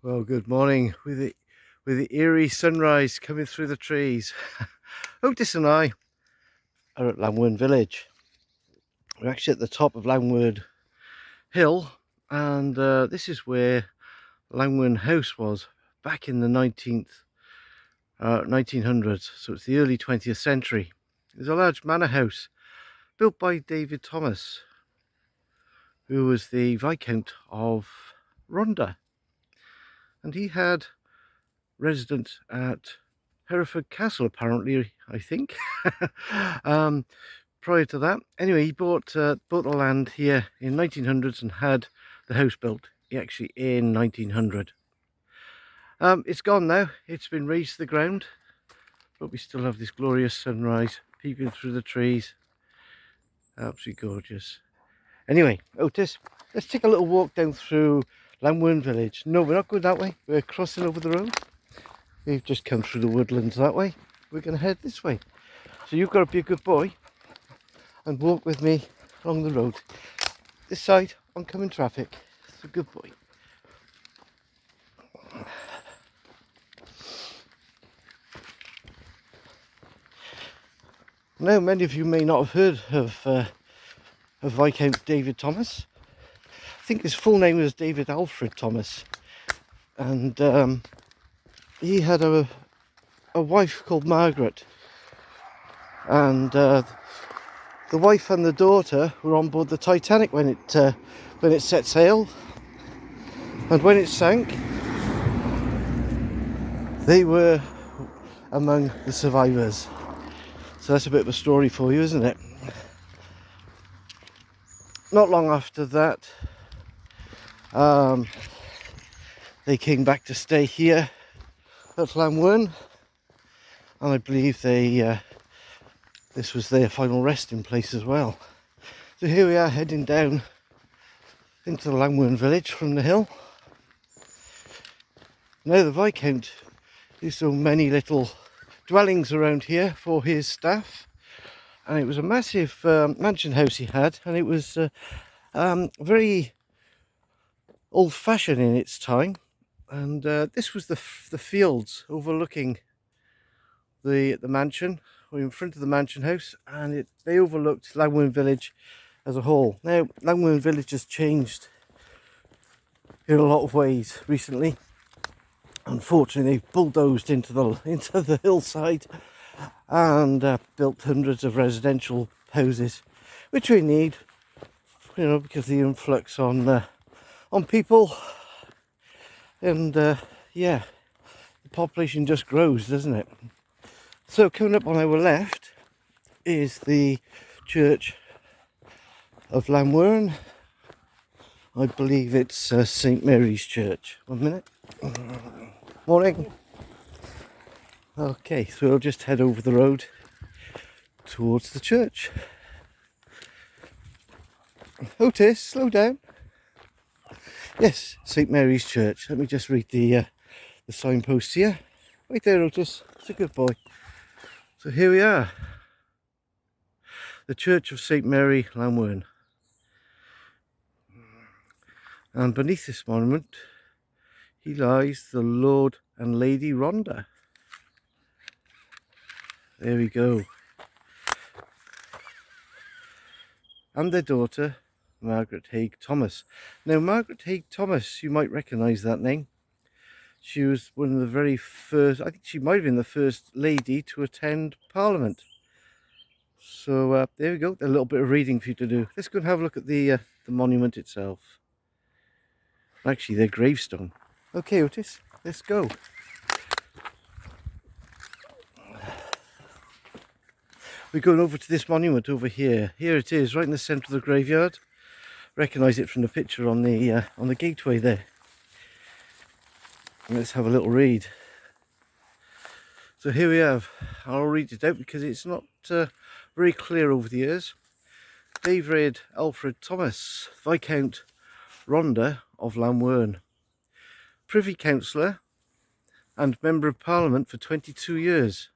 Well, good morning with the eerie sunrise coming through the trees. Otis and I are at Llanwern Village. We're actually at the top of Llanwern Hill, and this is where Llanwern House was back in the 1900s. So it's the early 20th century. There's a large manor house built by David Thomas, who was the Viscount of Rhondda, and he had residence at Hereford Castle, apparently, I think. Prior to that, anyway, he bought the land here in 1900s and had the house built actually in 1900. It's gone now. It's been razed to the ground, but we still have this glorious sunrise peeping through the trees. Absolutely gorgeous. Anyway, Otis, let's take a little walk down through Llanwern Village. No, we're not going that way. We're crossing over the road. We've just come through the woodlands that way. We're going to head this way. So you've got to be a good boy and walk with me along the road. This side, oncoming traffic. It's a good boy. Now, many of you may not have heard of Viscount David Thomas. I think his full name was David Alfred Thomas. And he had a wife called Margaret. And the wife and the daughter were on board the Titanic when it set sail, and when it sank, they were among the survivors. So that's a bit of a story for you, isn't it? Not long after that, they came back to stay here at Llanwern, and I believe this was their final resting place as well. So here we are heading down into the Llanwern village from the hill. Now the Viscount used so many little dwellings around here for his staff, and it was a massive mansion house he had, and it was very old-fashioned in its time. And this was the fields overlooking the mansion. We're in front of the mansion house, and they overlooked Llanwern village as a whole. Now, Llanwern village has changed in a lot of ways recently. Unfortunately, they've bulldozed into the hillside and built hundreds of residential houses, which we need, because of the influx on people, and yeah, the population just grows, doesn't it? So coming up on our left is the Church of Llanwern. I believe it's St Mary's Church. 1 minute. Morning. Okay, so we'll just head over the road towards the church. Otis, slow down. Yes, St Mary's Church. Let me just read the signpost here. Right there, Otis. It's a good boy. So here we are, the Church of St Mary, Llanwern. And beneath this monument, he lies the Lord and Lady Rhondda. There we go. And their daughter, Margaret Haig Thomas. Now, Margaret Haig Thomas, you might recognise that name. She was one of the very first, I think she might have been the first lady to attend Parliament. So there we go, a little bit of reading for you to do. Let's go and have a look at the monument itself. Actually, their gravestone. Okay, Otis, let's go. We're going over to this monument over here. Here it is, right in the centre of the graveyard. Recognise it from the picture on the gateway there. Let's have a little read. So here we have, I'll read it out because it's not very clear over the years. David Alfred Thomas, Viscount Rhondda of Llanwern, Privy Councillor and Member of Parliament for 22 years,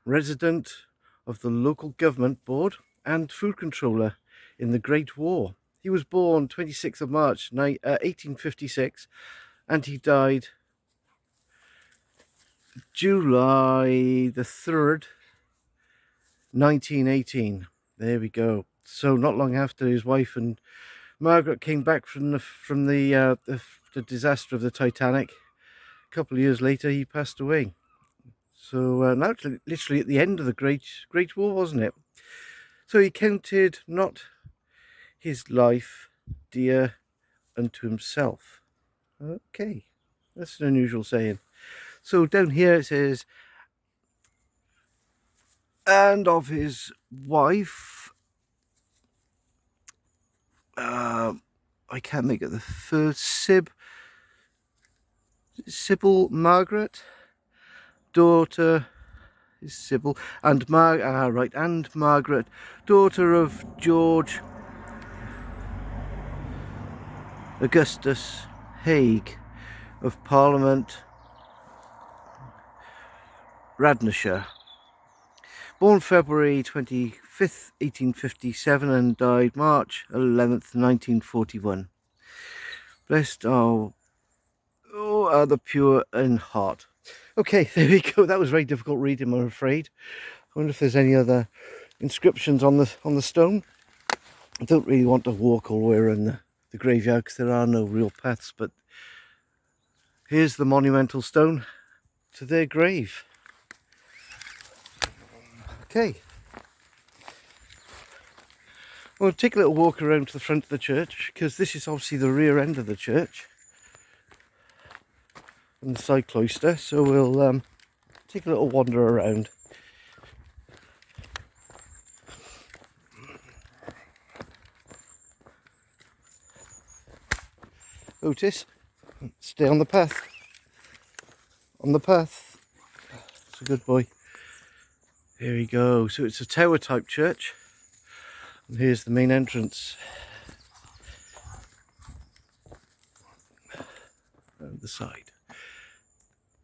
resident of the Local Government Board and Food Controller in the Great War. He was born 26th of March 1856 and he died July the 3rd, 1918. There we go. So not long after his wife and Margaret came back from the disaster of the Titanic, a couple of years later he passed away. So now it's literally at the end of the Great War, wasn't it? So he counted not his life dear unto himself. Okay, that's an unusual saying. So down here it says, and of his wife, I can't make it the first, Sybil Margaret, daughter is Sybil, and and Margaret, daughter of George Augustus Haig of Parliament, Radnorshire, born February 25th, 1857 and died March 11th, 1941. Blessed are the pure in heart. Okay, there we go. That was very difficult reading, I'm afraid. I wonder if there's any other inscriptions on the stone. I don't really want to walk all the way around the graveyard because there are no real paths, but here's the monumental stone to their grave. Okay, we'll take a little walk around to the front of the church, because this is obviously the rear end of the church and the side cloister, so we'll take a little wander around. Otis, stay on the path. On the path. It's a good boy. Here we go. So it's a tower type church. And here's the main entrance. And the side.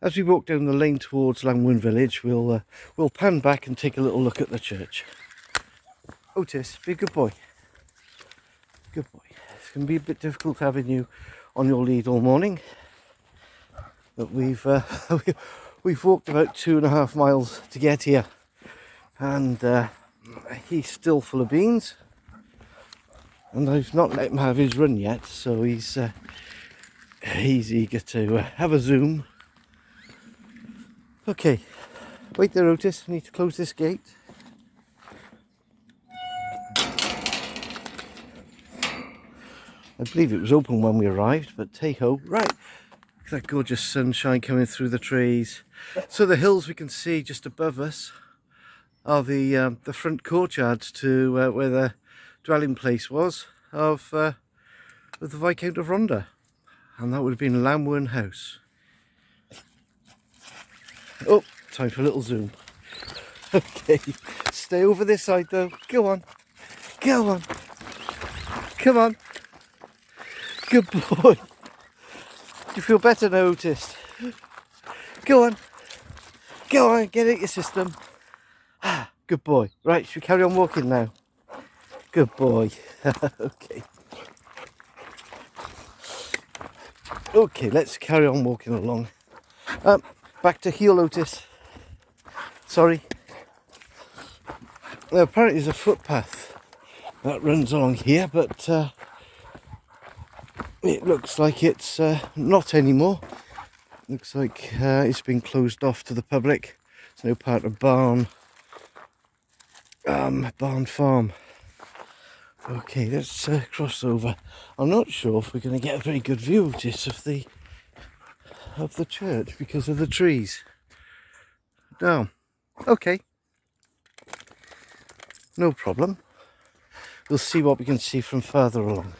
As we walk down the lane towards Llanwern village, we'll pan back and take a little look at the church. Otis, be a good boy. Good boy. It's going to be a bit difficult having you on your lead all morning, but we've walked about 2.5 miles to get here, and he's still full of beans, and I've not let him have his run yet, so he's eager to have a zoom. Okay, wait there, Otis. I need to close this gate. I believe it was open when we arrived, but hey-ho. Right, that gorgeous sunshine coming through the trees. So the hills we can see just above us are the front courtyards to where the dwelling place was of the Viscount of Rhondda, and that would have been Llanwern House. Oh, time for a little zoom. Okay, stay over this side though. Go on, go on, come on. Good boy. Do you feel better now, Otis? Go on, get out your system. Good boy. Right, should we carry on walking now? Good boy. Okay. Okay, let's carry on walking along. Back to heel, Otis. Sorry. Now, apparently there's a footpath that runs along here, but it looks like it's not anymore. Looks like it's been closed off to the public. It's now part of Barn Farm. Okay, let's cross over. I'm not sure if we're going to get a very good view of this of the church because of the trees. No. Okay. No problem. We'll see what we can see from further along.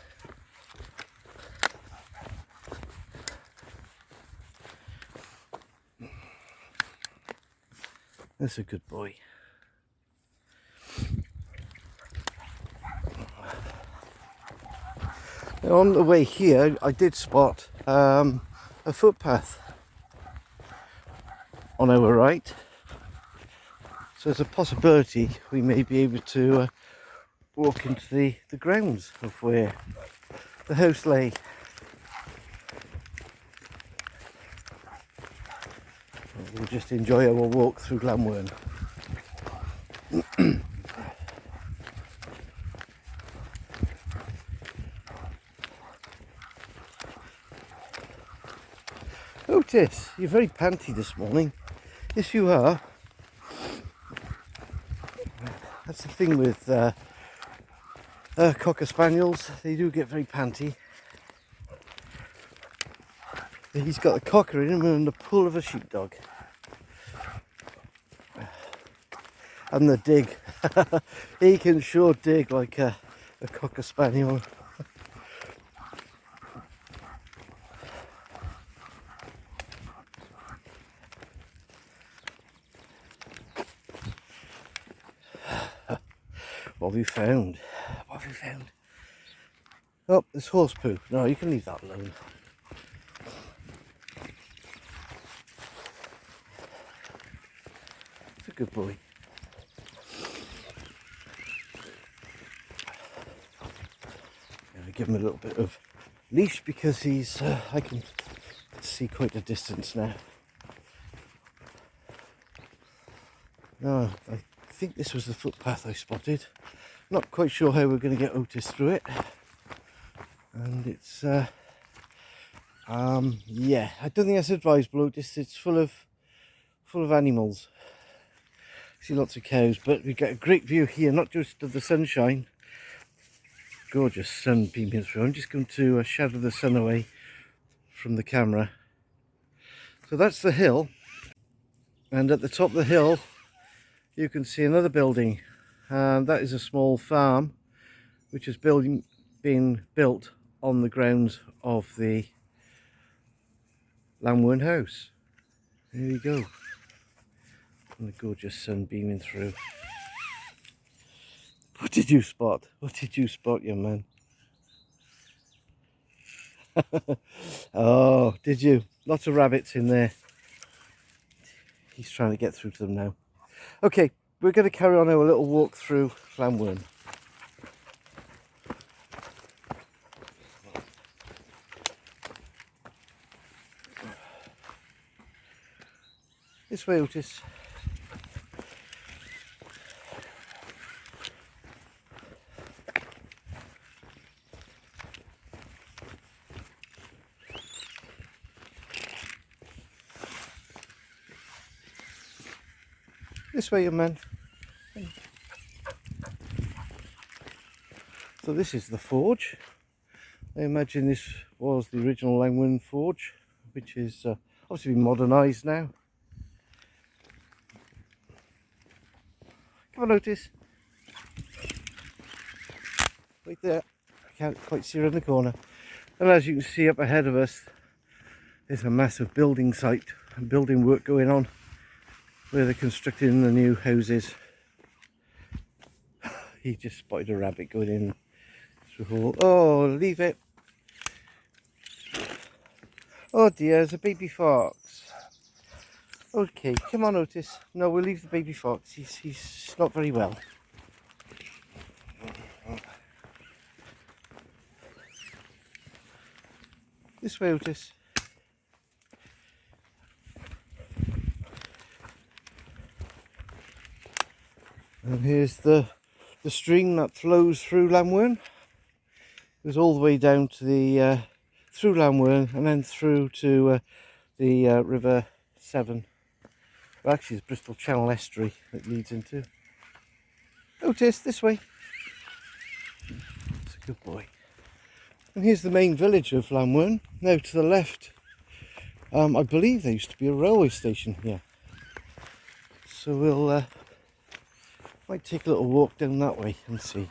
That's a good boy. Now on the way here, I did spot a footpath on our right. So there's a possibility we may be able to walk into the grounds of where the house lay. We'll just enjoy our walk through Llanwern. Otis, you're very panty this morning. Yes, you are. That's the thing with Cocker Spaniels, they do get very panty. He's got the cocker in him and the pull of a sheepdog. And the dig. He can sure dig like a Cocker Spaniel. What have you found? What have you found? Oh, there's horse poo. No, you can leave that alone. It's a good boy. I give him a little bit of leash because he's, I can see quite a distance now. No, I think this was the footpath I spotted. Not quite sure how we're going to get Otis through it. And it's, yeah, I don't think that's advisable, Otis. It's full of animals. See lots of cows, but we get a great view here, not just of the sunshine. Gorgeous sun beaming through. I'm just going to shadow the sun away from the camera. So that's the hill, and at the top of the hill you can see another building, and that is a small farm which is being built on the grounds of the Llanwern House. There you go, and the gorgeous sun beaming through. What did you spot? What did you spot, young man? Oh, did you? Lots of rabbits in there. He's trying to get through to them now. Okay, we're going to carry on our little walk through Llanwern. This way, Otis. This way, young man. So this is the forge. I imagine this was the original Llanwern forge, which is obviously been modernised now. Come on, Otis. Right there. I can't quite see her in the corner. And as you can see up ahead of us, there's a massive building site and building work going on, where they're constructing the new houses. He just spotted a rabbit going in through the hole. Oh, leave it. Oh dear, there's a baby fox. Okay, come on, Otis. No, we'll leave the baby fox. He's not very well. This way, Otis. And here's the stream that flows through Llanwern. It goes all the way down to the through Llanwern and then through to the River Severn. Well, actually, it's Bristol Channel estuary that leads into. Otis, this way. It's a good boy. And here's the main village of Llanwern. Now to the left, I believe there used to be a railway station here. So we'll might take a little walk down that way and see.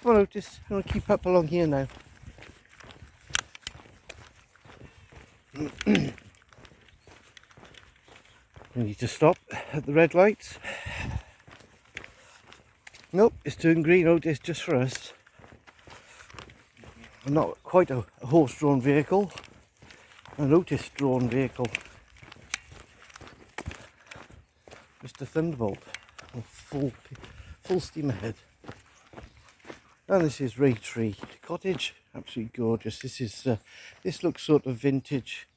Come on, Otis, I'm going to keep up along here now. We need to stop at the red lights. Nope, it's turning green, Otis, just for us. Not quite a horse-drawn vehicle, an Otis-drawn vehicle. Mr. Thunderbolt, full steam ahead. And this is Tree Cottage, absolutely gorgeous. This looks sort of vintage.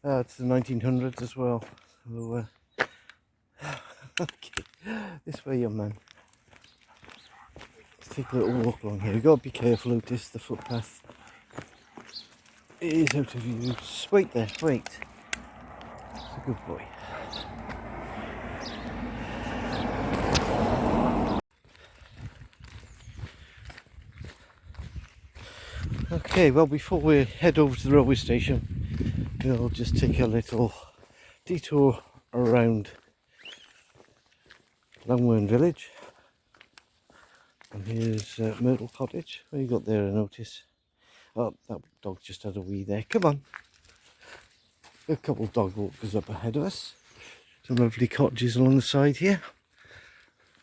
It's the 1900s as well. So, okay, this way, young man. Let's take a little walk along here. You've got to be careful, Otis. The footpath is out of view. Just wait there, wait. It's a good boy. Okay, well, before we head over to the railway station, we'll just take a little detour around Llanwern village. And here's Myrtle Cottage. What you got there, I notice? Oh, that dog just had a wee there. Come on. A couple of dog walkers up ahead of us. Some lovely cottages along the side here.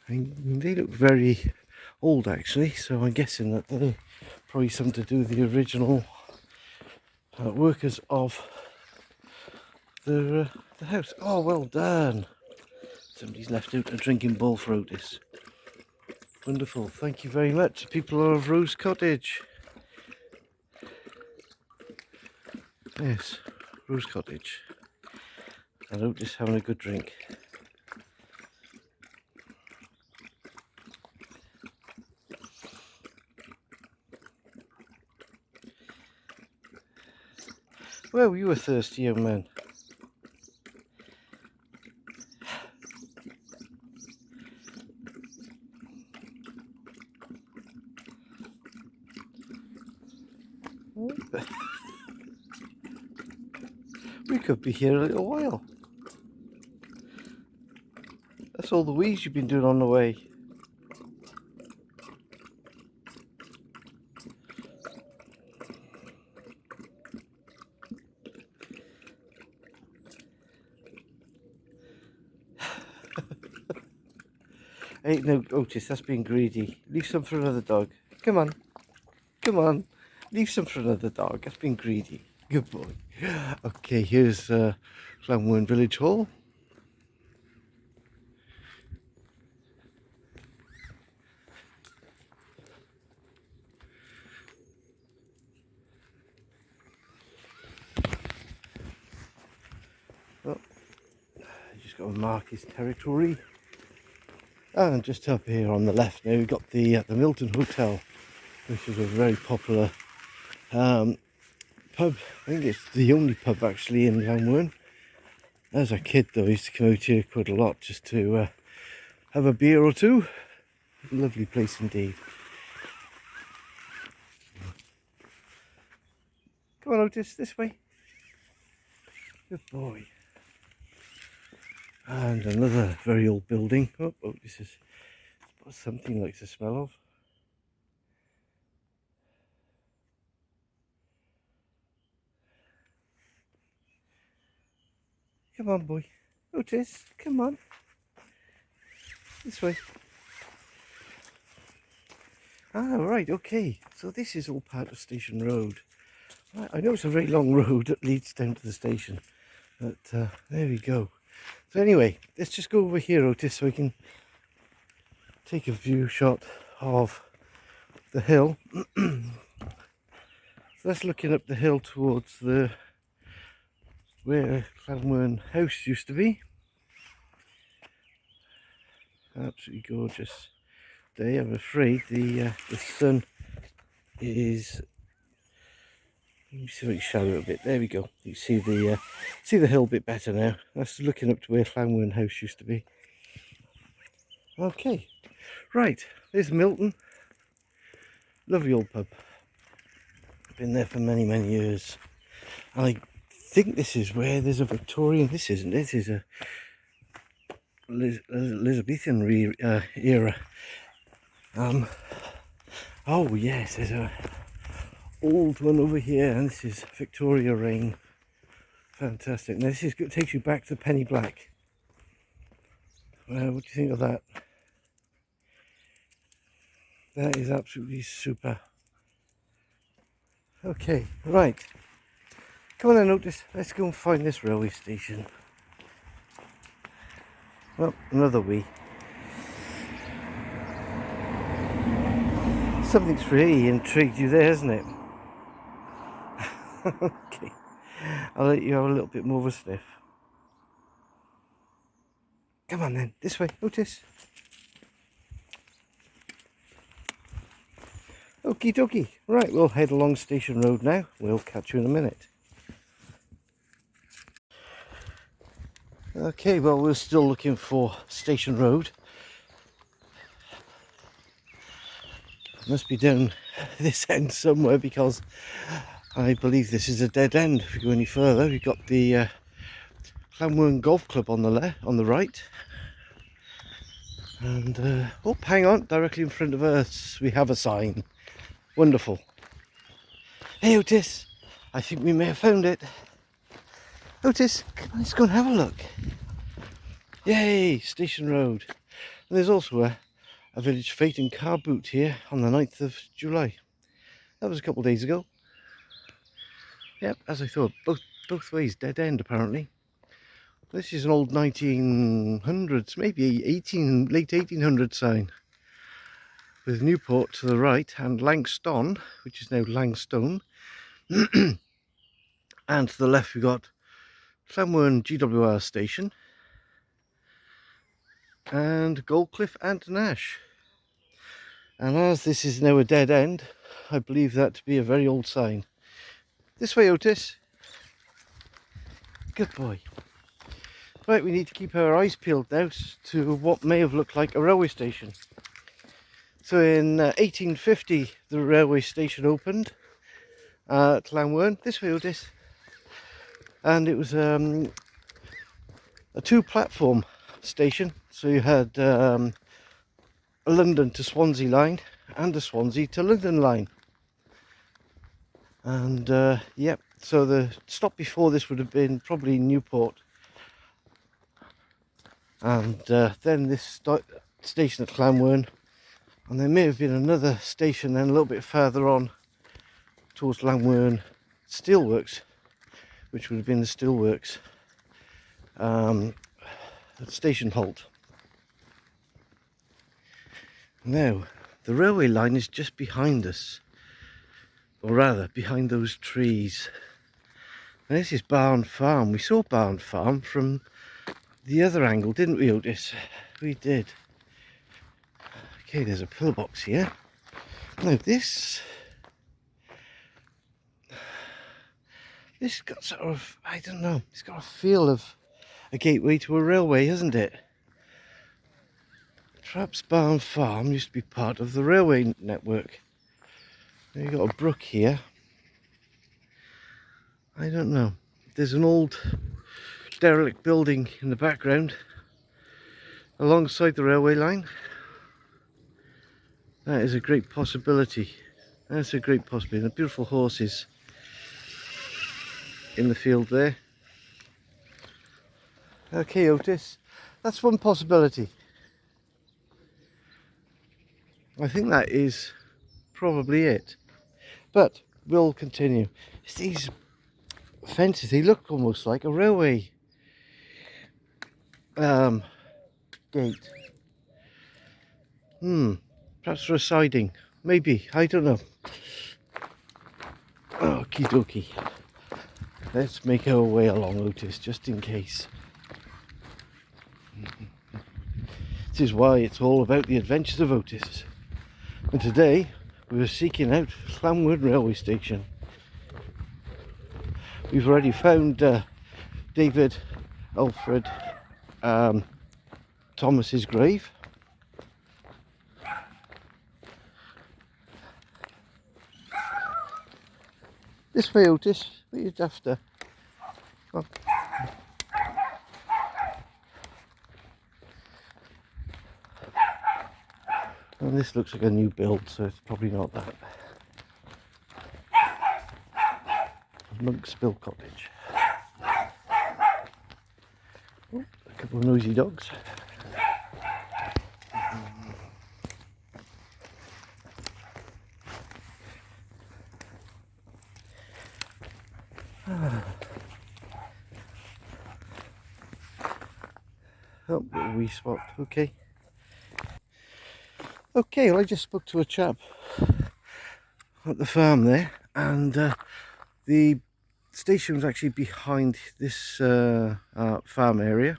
I mean, they look very old actually, so I'm guessing that they're probably something to do with the original workers of the house. Oh, well done. Somebody's left out a drinking bowl for Otis. Wonderful, thank you very much, people of Rose Cottage. Yes, Rose Cottage. And Otis having a good drink. Well, you were thirsty, young man. We could be here a little while. That's all the wheeze you've been doing on the way. Hey, no, Otis, that's being greedy. Leave some for another dog. Come on. Come on. Leave some for another dog. That's being greedy. Good boy. Okay, here's Llanwern Village Hall. Oh, just got to mark his territory. And just up here on the left now we've got the Milton Hotel, which is a very popular pub. I think it's the only pub actually in Llanwern. As a kid though, I used to come out here quite a lot just to have a beer or two. Lovely place indeed. Come on Otis, this way. Good boy. And another very old building. Oh, this is something like the smell of. Come on, boy. Otis, come on. This way. Ah, right, okay. So this is all part of Station Road. Right, I know it's a very long road that leads down to the station, but there we go. So anyway, let's just go over here, Otis, so we can take a view shot of the hill. So that's looking up the hill towards where Llanwern House used to be. Absolutely gorgeous day. I'm afraid the sun is. Let me see if I can shadow it a bit. There we go. You see the hill a bit better now. That's looking up to where Llanwern House used to be. Okay, right. There's Milton. Lovely old pub. Been there for many, many years. And I think this is where there's a Victorian. This isn't. This is a Elizabethan era. Oh yes, there's a old one over here, and this is Victoria reign. Fantastic. Now this takes you back to Penny Black. What do you think of that? That is absolutely super. Okay, right. Come on then, Otis. Let's go and find this railway station. Well, another wee. Something's really intrigued you there, hasn't it? Okay, I'll let you have a little bit more of a sniff. Come on then, this way, Otis. Okie dokie. Right, we'll head along Station Road now. We'll catch you in a minute. Okay, well, we're still looking for Station Road. It must be down this end somewhere, because I believe this is a dead end. If we go any further, we've got the Llanwern Golf Club on the right. And, oh, hang on, directly in front of us, we have a sign. Wonderful. Hey, Otis, I think we may have found it. Otis, come on, let's go and have a look. Yay, Station Road. And there's also a village fete and car boot here on the 9th of July. That was a couple of days ago. Yep, as I thought, both ways, dead end apparently. This is an old 1900s, maybe late 1800s sign, with Newport to the right and Langston, which is now Langstone. And to the left we've got Llanwern GWR station and Goldcliff and Nash. And as this is now a dead end, I believe that to be a very old sign. This way, Otis. Good boy. Right, we need to keep our eyes peeled now to what may have looked like a railway station. So in 1850 the railway station opened at Llanwern. This way, Otis. And it was a two-platform station. So you had a London to Swansea line and a Swansea to London line. And yep, so the stop before this would have been probably Newport. And then this station at Llanwern, and there may have been another station then a little bit further on towards Llanwern Steelworks, which would have been the Steelworks station halt. Now, the railway line is just behind us, or rather behind those trees. And this is Barn Farm. We saw Barn Farm from the other angle, didn't we, Otis? We did. Okay, there's a pillbox here. Now this got sort of, I don't know, it's got a feel of a gateway to a railway, hasn't it? Perhaps Barn Farm used to be part of the railway network. Now you've got a brook here. I don't know. There's an old derelict building in the background alongside the railway line. That is a great possibility. That's a great possibility. The beautiful horses in the field there. Okay, Otis, that's one possibility. I think that is probably it. But we'll continue. It's these fences, they look almost like a railway gate. Perhaps for a siding. Maybe, I don't know. Okie dokie. Let's make our way along, Otis, just in case. This is why it's all about the adventures of Otis. And today we were seeking out Llanwern railway station. We've already found David Alfred Thomas's grave. This way, Otis. What are you after? Come on. And this looks like a new build, so it's probably not that. Monkspill Cottage. Oh, a couple of noisy dogs. Oh, little wee spot. Okay. Okay, well, I just spoke to a chap at the farm there, and the station was actually behind this farm area.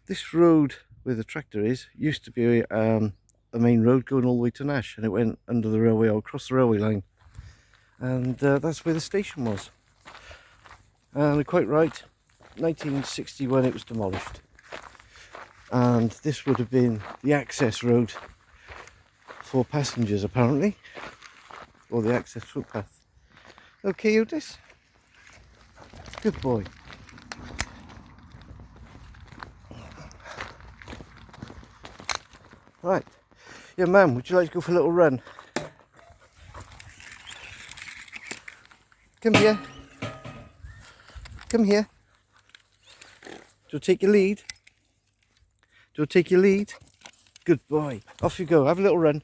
This road where the tractor is used to be the main road going all the way to Nash, and it went under the railway or across the railway line, and that's where the station was. And you're quite right, 1961 it was demolished, and this would have been the access road for passengers apparently, or the access footpath. Okay, Otis, good boy. Right, yeah, ma'am, would you like to go for a little run? Come here. Come here. Do you take your lead? Do you take your lead? Good boy. Off you go. Have a little run.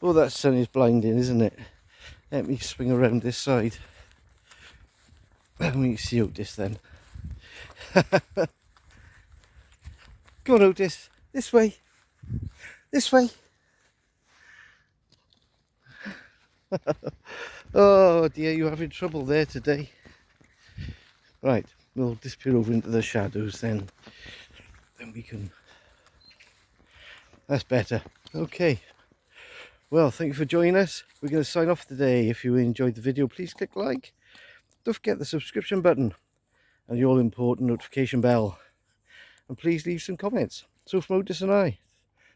Oh, that sun is blinding, isn't it? Let me swing around this side. Let me see Otis then. Go on, Otis. This way. This way. Oh dear, you're having trouble there today. Right, we'll disappear over into the shadows then. Then we can... That's better. Okay. Well, thank you for joining us. We're going to sign off today. If you enjoyed the video, please click like. Don't forget the subscription button and the all-important notification bell. And please leave some comments. So from Otis and I,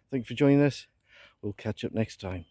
thank you for joining us. We'll catch up next time.